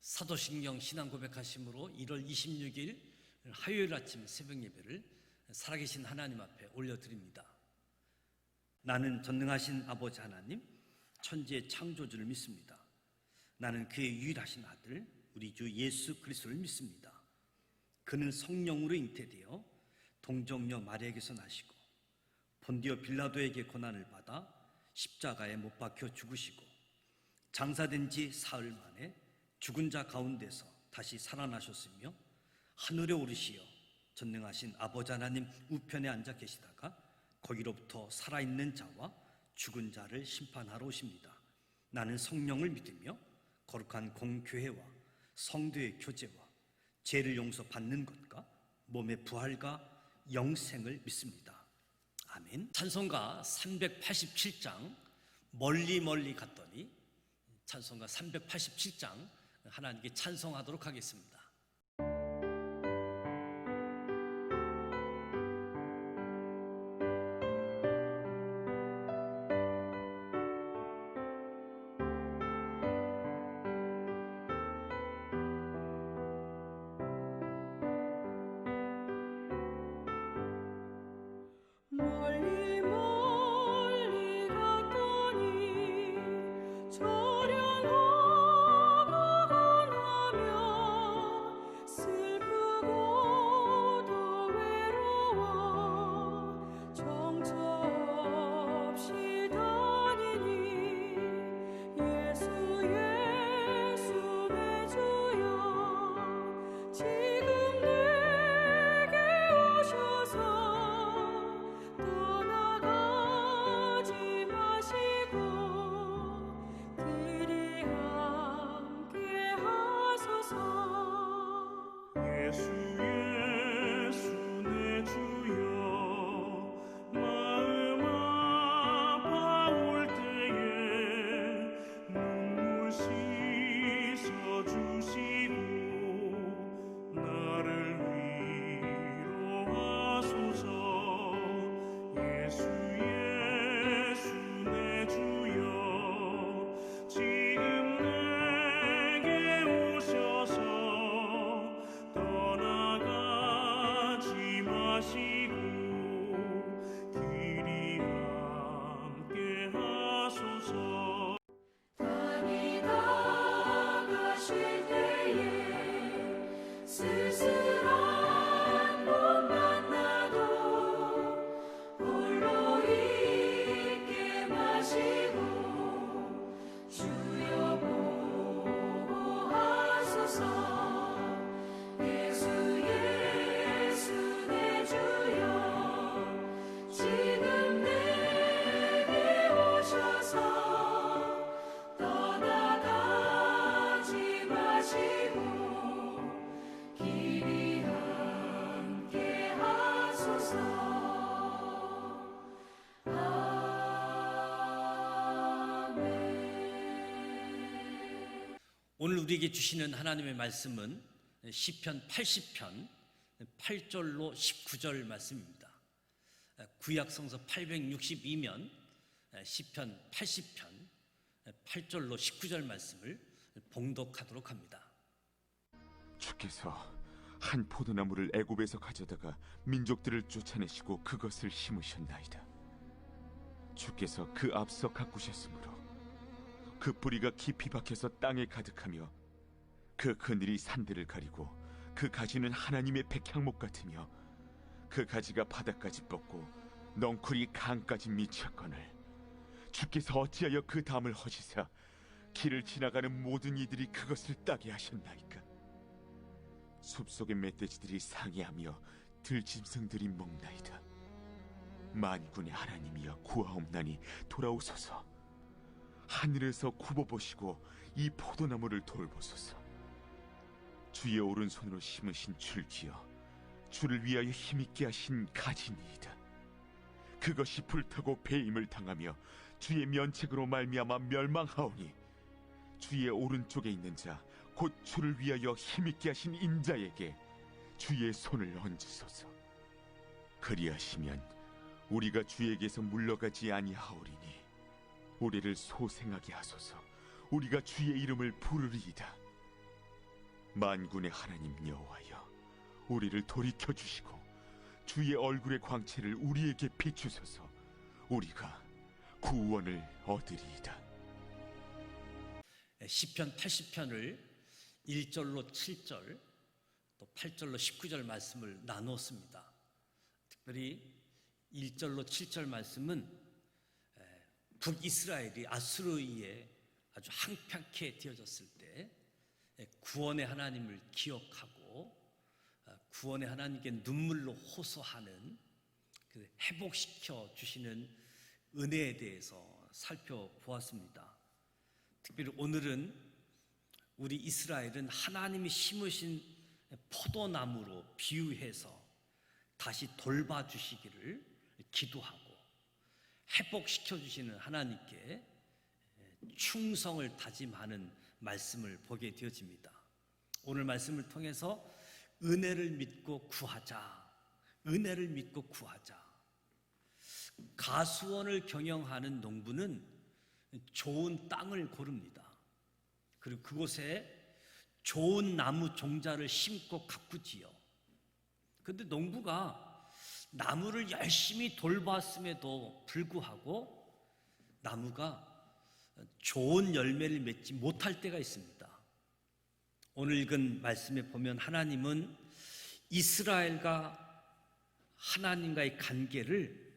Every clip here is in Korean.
사도신경 신앙 고백하심으로 1월 26일 화요일 아침 새벽 예배를 살아계신 하나님 앞에 올려드립니다. 나는 전능하신 아버지 하나님, 천지의 창조주를 믿습니다. 나는 그의 유일하신 아들 우리 주 예수 그리스도를 믿습니다. 그는 성령으로 잉태되어 동정녀 마리아에게서 나시고 본디오 빌라도에게 고난을 받아 십자가에 못 박혀 죽으시고 장사된 지 사흘 만에 죽은 자 가운데서 다시 살아나셨으며 하늘에 오르시어 전능하신 아버지 하나님 우편에 앉아 계시다가 거기로부터 살아있는 자와 죽은 자를 심판하러 오십니다. 나는 성령을 믿으며 거룩한 공교회와 성도의 교제와 죄를 용서받는 것과 몸의 부활과 영생을 믿습니다. 아멘. 찬송가 387장 멀리 멀리 갔더니 찬송가 387장 하나님께 찬송하도록 하겠습니다. 멀리 멀리 갔더니 저량하고 가나며 슬프고도 외로워 정처 없이 다니니 예수 예수 내 주여 지금 내게 오셔서 떠나가지 마시고 길이 함께 하소서. 예수 예수 내 주여 마음 아파올 때에 눈물 씻어 주시고 나를 위로하소서. 예수 예수 내 주여 지금 내게 오셔서 떠나가지 마시고 길이 함께 하소서. 다니다가 쉴 때에 쓸쓸한 못 만나도 홀로 있게 마시고 주여 보호하소서. 예수 예수 내 주여 지금 내게 오셔서 떠나가지 마시고 길이 함께 하소서. 아멘. 오늘 우리에게 주시는 하나님의 말씀은 시편 80편 8절로 19절 말씀입니다. 구약 성서 862면 시편 80편 8절로 19절 말씀을 봉독하도록 합니다. 주께서 한 포도나무를 애굽에서 가져다가 민족들을 쫓아내시고 그것을 심으셨나이다. 주께서 그 앞서 가꾸셨으므로 그 뿌리가 깊이 박혀서 땅에 가득하며 그 그늘이 산들을 가리고 그 가지는 하나님의 백향목 같으며 그 가지가 바닥까지 뻗고 넝쿨이 강까지 미쳤거늘 주께서 어찌하여 그 담을 허시사 길을 지나가는 모든 이들이 그것을 따게 하셨나이까. 숲속의 멧돼지들이 상애하며 들짐승들이 먹나이다. 만군의 하나님이여 구하옵나니 돌아오소서. 하늘에서 굽어보시고 이 포도나무를 돌보소서. 주의 오른손으로 심으신 줄기여 주를 위하여 힘있게 하신 가지니이다. 그것이 불타고 배임을 당하며 주의 면책으로 말미암아 멸망하오니 주의 오른쪽에 있는 자 곧 주를 위하여 힘있게 하신 인자에게 주의 손을 얹으소서. 그리하시면 우리가 주에게서 물러가지 아니하오리니 우리를 소생하게 하소서. 우리가 주의 이름을 부르리이다. 만군의 하나님 여호와여, 우리를 돌이켜 주시고 주의 얼굴의 광채를 우리에게 비추소서. 우리가 구원을 얻으리이다. 시편 80편을 1절로 7절 또 8절로 19절 말씀을 나누었습니다. 특별히 1절로 7절 말씀은 북이스라엘이 아수르에 아주 황폐하게 되어졌을 때 구원의 하나님을 기억하고 구원의 하나님께 눈물로 호소하는 그 회복시켜 주시는 은혜에 대해서 살펴보았습니다. 특별히 오늘은 우리 이스라엘은 하나님이 심으신 포도나무로 비유해서 다시 돌봐주시기를 기도하고 회복시켜 주시는 하나님께 충성을 다짐하는 말씀을 보게 되어집니다. 오늘 말씀을 통해서 은혜를 믿고 구하자, 은혜를 믿고 구하자. 가수원을 경영하는 농부는 좋은 땅을 고릅니다. 그리고 그곳에 좋은 나무 종자를 심고 가꾸지요. 그런데 농부가 나무를 열심히 돌봤음에도 불구하고 나무가 좋은 열매를 맺지 못할 때가 있습니다. 오늘 읽은 말씀에 보면 하나님은 이스라엘과 하나님과의 관계를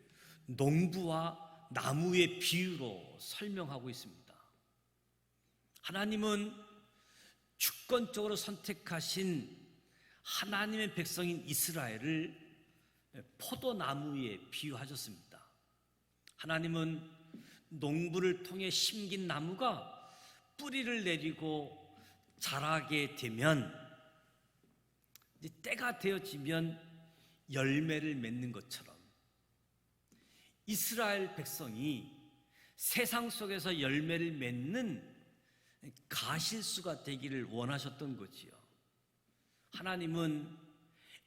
농부와 나무의 비유로 설명하고 있습니다. 하나님은 주권적으로 선택하신 하나님의 백성인 이스라엘을 포도나무에 비유하셨습니다. 하나님은 농부를 통해 심긴 나무가 뿌리를 내리고 자라게 되면 이제 때가 되어지면 열매를 맺는 것처럼 이스라엘 백성이 세상 속에서 열매를 맺는 가실수가 되기를 원하셨던 거지요. 하나님은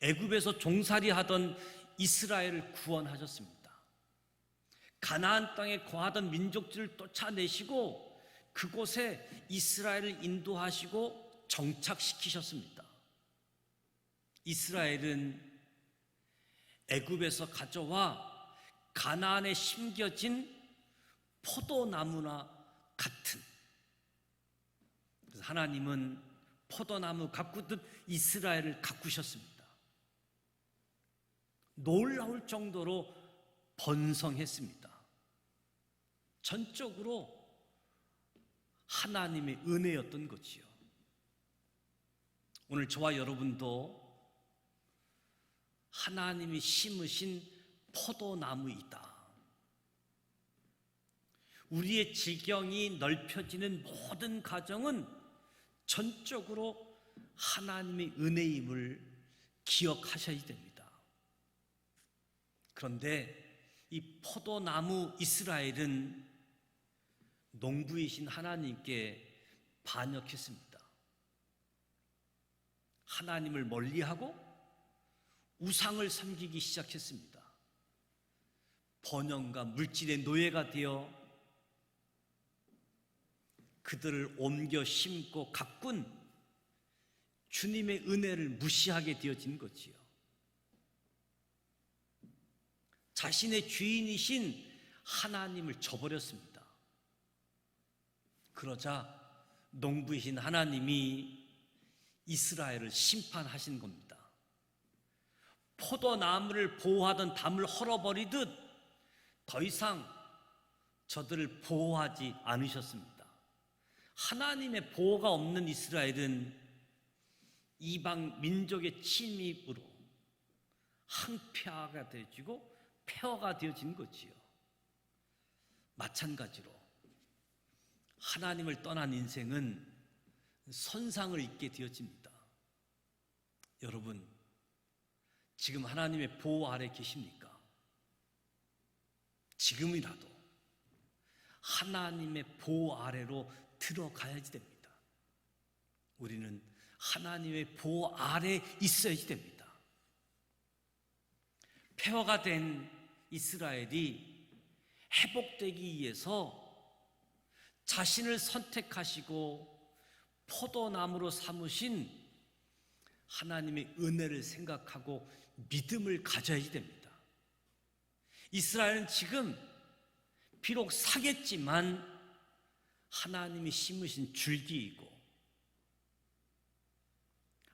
애굽에서 종살이하던 이스라엘을 구원하셨습니다. 가나안 땅에 거하던 민족들을 쫓아내시고 그곳에 이스라엘을 인도하시고 정착시키셨습니다. 이스라엘은 애굽에서 가져와 가나안에 심겨진 포도나무나 같은, 그래서 하나님은 포도나무 가꾸듯 이스라엘을 가꾸셨습니다. 놀라울 정도로 번성했습니다. 전적으로 하나님의 은혜였던 거지요. 오늘 저와 여러분도 하나님이 심으신 포도나무이다. 우리의 지경이 넓혀지는 모든 가정은 전적으로 하나님의 은혜임을 기억하셔야 됩니다. 그런데 이 포도나무 이스라엘은 농부이신 하나님께 반역했습니다. 하나님을 멀리하고 우상을 섬기기 시작했습니다. 번영과 물질의 노예가 되어 그들을 옮겨 심고 가꾼 주님의 은혜를 무시하게 되어진 거지요. 자신의 주인이신 하나님을 저버렸습니다. 그러자 농부이신 하나님이 이스라엘을 심판하신 겁니다. 포도나무를 보호하던 담을 헐어버리듯 더 이상 저들을 보호하지 않으셨습니다. 하나님의 보호가 없는 이스라엘은 이방 민족의 침입으로 항폐화가 되어지고 폐허가 되어진 거지요. 마찬가지로 하나님을 떠난 인생은 선상을 잊게 되어집니다. 여러분, 지금 하나님의 보호 아래 계십니까? 지금이라도 하나님의 보호 아래로 들어가야지 됩니다. 우리는 하나님의 보호 아래 있어야지 됩니다. 폐허가 된 이스라엘이 회복되기 위해서 자신을 선택하시고 포도나무로 삼으신 하나님의 은혜를 생각하고 믿음을 가져야 됩니다. 이스라엘은 지금 비록 사겠지만 하나님이 심으신 줄기이고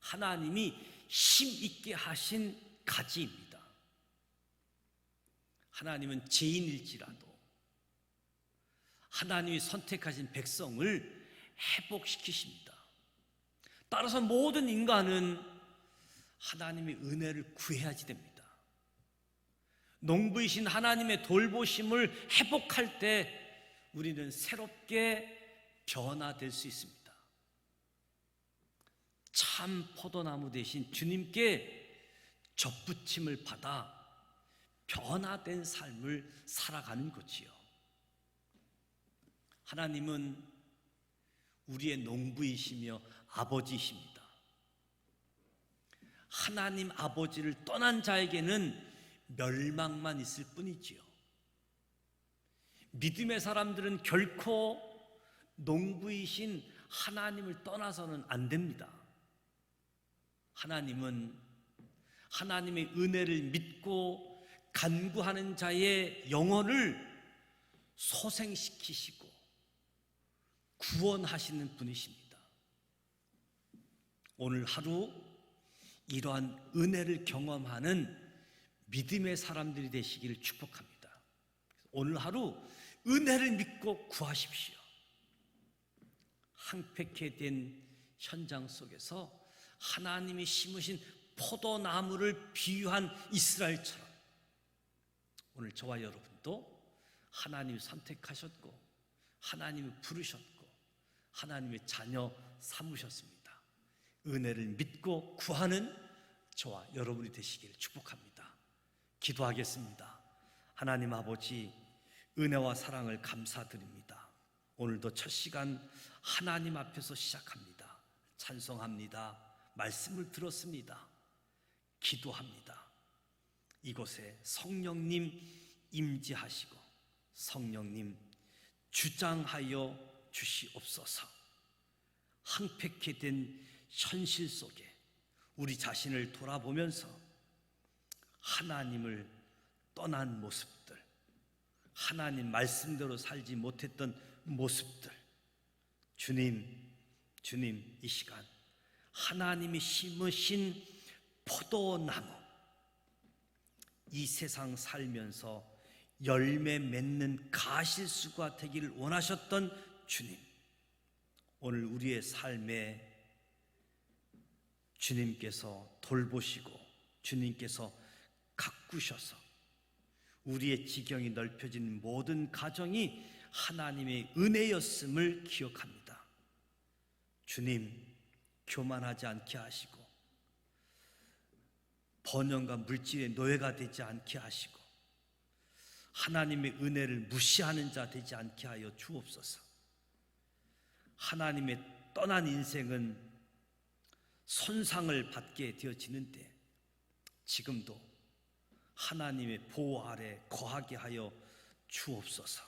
하나님이 힘있게 하신 가지입니다. 하나님은 죄인일지라도 하나님이 선택하신 백성을 회복시키십니다. 따라서 모든 인간은 하나님의 은혜를 구해야지 됩니다. 농부이신 하나님의 돌보심을 회복할 때 우리는 새롭게 변화될 수 있습니다. 참 포도나무 대신 주님께 접붙임을 받아 변화된 삶을 살아가는 거지요. 하나님은 우리의 농부이시며 아버지이십니다. 하나님 아버지를 떠난 자에게는 멸망만 있을 뿐이지요. 믿음의 사람들은 결코 농부이신 하나님을 떠나서는 안 됩니다. 하나님은 하나님의 은혜를 믿고 간구하는 자의 영혼을 소생시키시고 구원하시는 분이십니다. 오늘 하루 이러한 은혜를 경험하는 믿음의 사람들이 되시기를 축복합니다. 오늘 하루 은혜를 믿고 구하십시오. 황폐케 된 현장 속에서 하나님이 심으신 포도나무를 비유한 이스라엘처럼 오늘 저와 여러분도 하나님이 선택하셨고 하나님이 부르셨고 하나님의 자녀 삼으셨습니다. 은혜를 믿고 구하는 저와 여러분이 되시기를 축복합니다. 기도하겠습니다. 하나님 아버지, 은혜와 사랑을 감사드립니다. 오늘도 첫 시간 하나님 앞에서 시작합니다. 찬송합니다. 말씀을 들었습니다. 기도합니다. 이곳에 성령님 임재하시고 성령님 주장하여 주시옵소서. 황폐케 된 현실 속에 우리 자신을 돌아보면서 하나님을 떠난 모습들, 하나님 말씀대로 살지 못했던 모습들, 주님 이 시간 하나님이 심으신 포도나무, 이 세상 살면서 열매 맺는 가시수가 되기를 원하셨던 주님, 오늘 우리의 삶에 주님께서 돌보시고 주님께서 가꾸셔서 우리의 지경이 넓혀진 모든 가정이 하나님의 은혜였음을 기억합니다. 주님, 교만하지 않게 하시고 번영과 물질의 노예가 되지 않게 하시고 하나님의 은혜를 무시하는 자 되지 않게 하여 주옵소서. 하나님의 떠난 인생은 손상을 받게 되어지는데 지금도 하나님의 보호 아래 거하게 하여 주옵소서.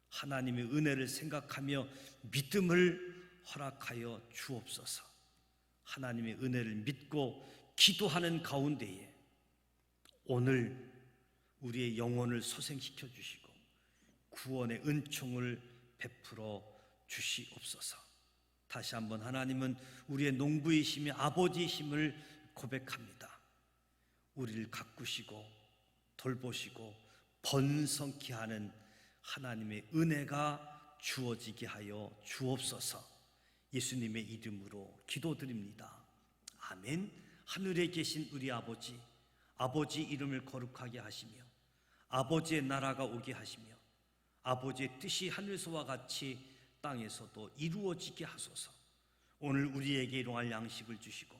하나님의 은혜를 생각하며 믿음을 허락하여 주옵소서. 하나님의 은혜를 믿고 기도하는 가운데에 오늘 우리의 영혼을 소생시켜 주시고 구원의 은총을 베풀어 주시옵소서. 다시 한번 하나님은 우리의 농부이시며 아버지이심을 고백합니다. 우리를 가꾸시고 돌보시고 번성케 하는 하나님의 은혜가 주어지게 하여 주옵소서. 예수님의 이름으로 기도드립니다. 아멘. 하늘에 계신 우리 아버지, 아버지 이름을 거룩하게 하시며 아버지의 나라가 오게 하시며 아버지의 뜻이 하늘에서와 같이 땅에서도 이루어지게 하소서. 오늘 우리에게 일용할 양식을 주시고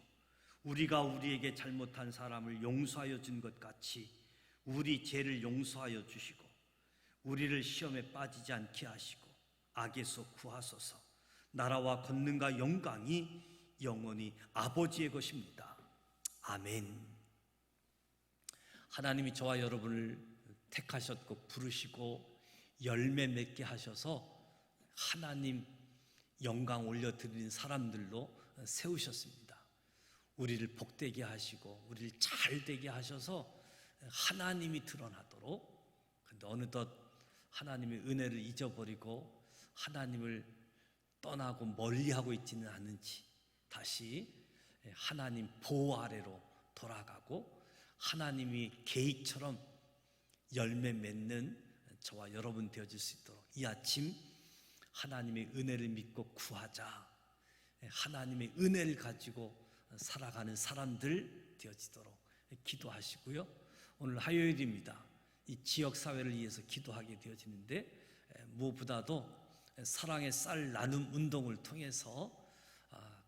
우리가 우리에게 잘못한 사람을 용서하여 준 것 같이 우리 죄를 용서하여 주시고 우리를 시험에 빠지지 않게 하시고 악에서 구하소서. 나라와 권능과 영광이 영원히 아버지의 것입니다. 아멘. 하나님이 저와 여러분을 택하셨고 부르시고 열매 맺게 하셔서 하나님 영광 올려드리는 사람들로 세우셨습니다. 우리를 복되게 하시고 우리를 잘 되게 하셔서 하나님이 드러나도록, 근데 어느덧 하나님의 은혜를 잊어버리고 하나님을 떠나고 멀리하고 있지는 않은지 다시 하나님 보호 아래로 돌아가고 하나님이 계획처럼 열매 맺는 저와 여러분 되어질 수 있도록 이 아침 하나님의 은혜를 믿고 구하자, 하나님의 은혜를 가지고 살아가는 사람들 되어지도록 기도하시고요. 오늘 화요일입니다. 이 지역사회를 위해서 기도하게 되어지는데 무엇보다도 사랑의 쌀 나눔 운동을 통해서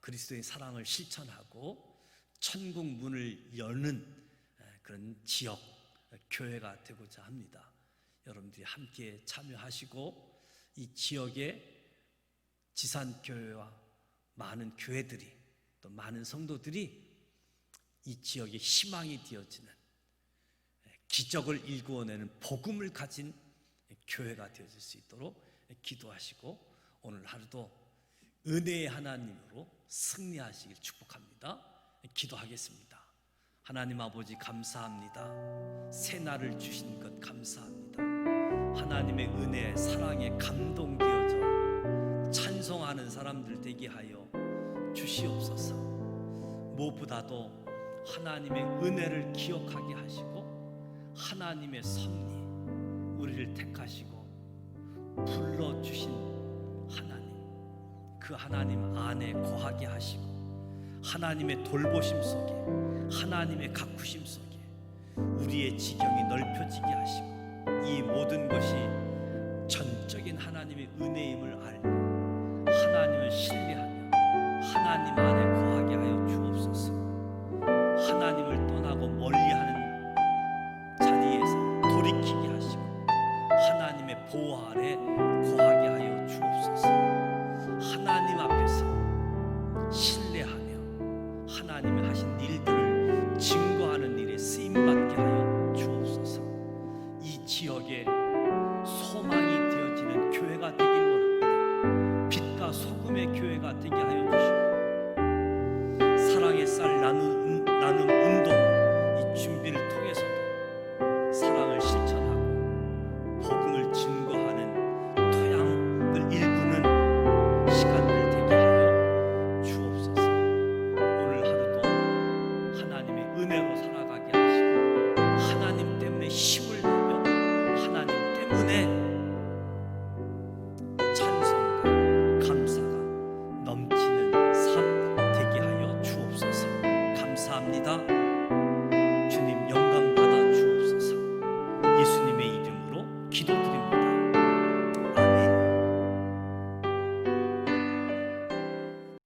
그리스도의 사랑을 실천하고 천국 문을 여는 그런 지역 교회가 되고자 합니다. 여러분들이 함께 참여하시고 이 지역의 지산교회와 많은 교회들이 또 많은 성도들이 이 지역의 희망이 되어지는 기적을 일구어내는 복음을 가진 교회가 되어질 수 있도록 기도하시고 오늘 하루도 은혜의 하나님으로 승리하시길 축복합니다. 기도하겠습니다. 하나님 아버지 감사합니다. 새 날을 주신 것 감사합니다. 하나님의 은혜에 사랑에 감동되어져 찬송하는 사람들 되게 하여 주시옵소서. 무엇보다도 하나님의 은혜를 기억하게 하시고 하나님의 섭리 우리를 택하시고 불러주신 하나님, 그 하나님 안에 거하게 하시고 하나님의 돌보심 속에 하나님의 가꾸심 속에 우리의 지경이 넓혀지게 하시고 이 모든 것이 전적인 하나님의 은혜임을 알고 하나님을 신뢰하며 하나님 안에 거하게 하여 주옵소서. 하나님을 떠나고 멀리하는 자리에서 돌이키게 하시고 하나님의 보호 아래 거하게 하여 주옵소서. 하나님 앞에서 신뢰하며 하나님이 하신 일들을 증거하는 일에 쓰임받게 하여 주옵소서. 이 지역에 소망이 되어지는 교회가 되길 원합니다. 빛과 소금의 교회가 되게 하여 주시고 사랑의 쌀 나눔 운동 이 준비를 통해서도 사랑을 실천하고 복음을 증거하는 토양을 일구는 시간들 되게 하여 주옵소서. 오늘 하루도 하나님의 은혜로 살아가게 하시고 하나님 때문에 힘을 내며 하나님 때문에 찬송과 감사가 넘치는 삶 되게 하여 주옵소서. 감사합니다.